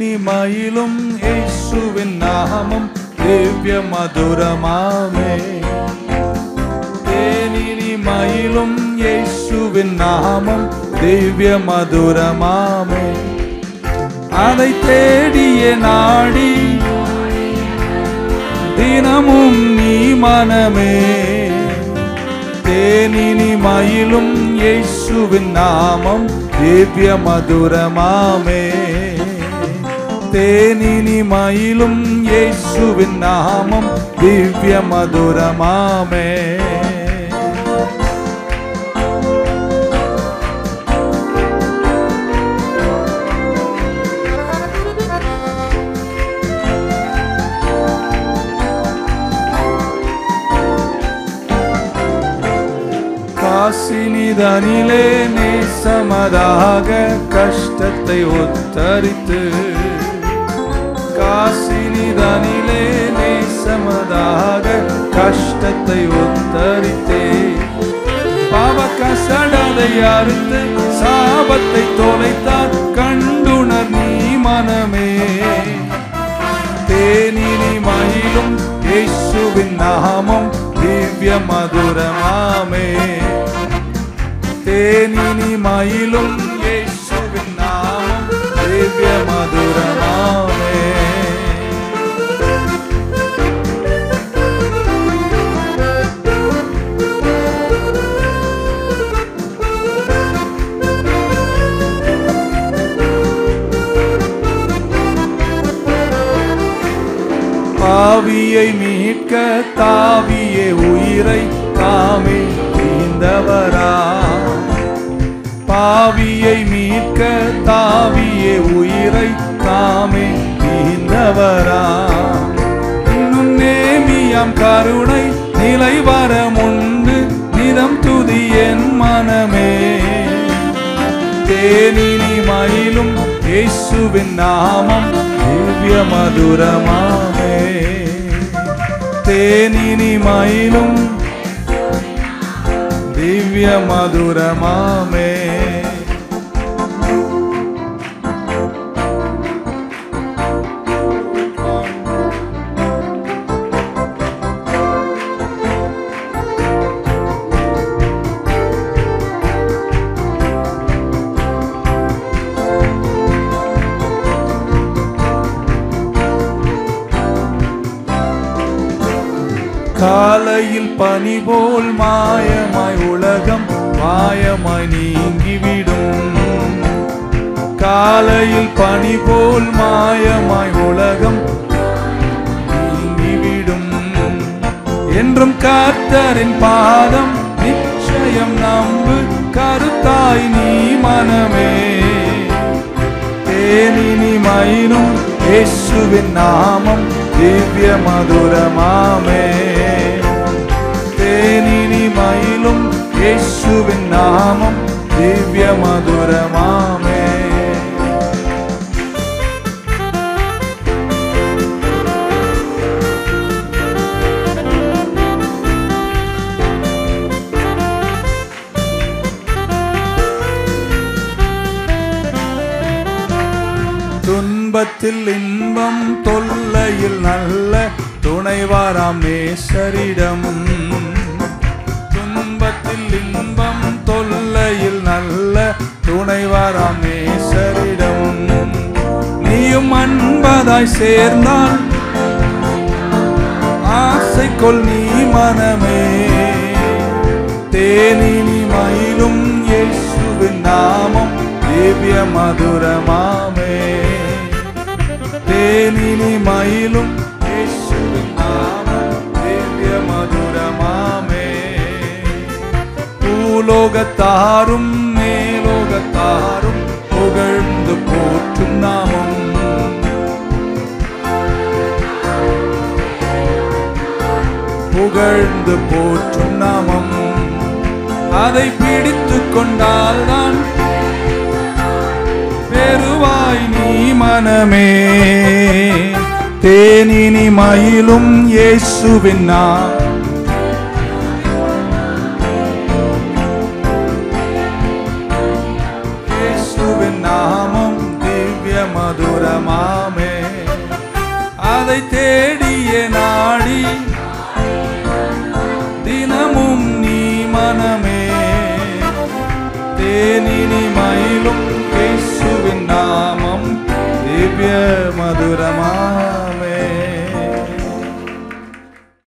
தேனினி மயிலும் இயேசுவின் நாமம் திவ்ய மதுரமாமே. தேனினி மயிலும் இயேசுவின் நாமம் திவ்ய மதுரமாமே. அதை தேடிய நாடி தினமும் நீ மனமே. தேனினி மயிலும் இயேசுவின் நாமம் திவ்ய மதுரமாமே. தேனினி மயிலும் இயேசுவின் நாமம் திவ்ய மதுரமாமே. காசினிதனிலே நேசமதாக கஷ்டத்தை உத்தரித்து. காசினிதனிலே நேசமதாக கஷ்டத்தை உத்தரித்தே. பாவ கசடதை அறுத்து சாபத்தை தொலைத்தார் கண்டுணர் நீ மனமே. தேனினி மயிலும் இயேசுவின் நாமம் திவ்ய மதுரமாமே. தேனினி மயிலும் இயேசுவின் நாமம் திவ்ய மதுரமாமே. பாவியை மீட்க தாவியே உயிரை தாமே தீர்ந்தவரா. பாவியை மீட்க தாவியே உயிரை தாமே தீர்ந்தவரா. இன்னும் நேமியாம் கருணை நிலை வரமுண்டு நிதம் துதி என் மனமே. தேனினி மயிலும் இயேசுவின் நாமம் திவ்ய மதுரமாமே. தேனினி மயிலும் திவ்ய மதுரமாமே. காலையில் பனி போல் மாயமாய் உலகம் மாயமாய் நீங்கிவிடும். காலையில் பனி போல் மாயமாய் உலகம் நீங்கிவிடும். என்றும் கர்த்தரின் பாதம் நிச்சயம் நம்பு கருத்தாய் நீ மனமே. தேனினி மயிலும் இயேசுவின் நாமம் திவ்ய மதுரமாமே. தேனினி மயிலும் இயேசுவின் நாமம் திவ்ய மதுரமாமே. துன்பத்தில் இன்பம் தொல்லையில் நல்ல துணைவாராம் நேசரிடம். துன்பத்தில் இன்பம் தொல்லையில் நல்ல துணைவாராம் நேசரிடம். நீயும் அன்பதாய் சேர்ந்தால் ஆசைக்கொள் நீ மனமே. தேனினி மயிலும் இயேசுவின் நாமம் திவ்ய மதுரமாமே. தேனினி மயிலும் இயேசுவின் நாமம் திவ்ய மதுரமாமே. பூலோகத்தாரும் மேலோகத்தாரும் புகழ்ந்து போற்றும் நாமம். புகழ்ந்து போற்றும் நாமம். அதை பிடித்துக் கொண்டால்தான் பெறுவாய் நீ மனமே. தேனினி மயிலும் இயேசுவின் நாமம் இயேசுவின் நாமம் திவ்ய மதுரமாமே. அதை தேடிய நாடி தினமும் நீ மனமே தேனினி மயிலும் இயேசுவின் நாமம் திவ்ய மதுரமா.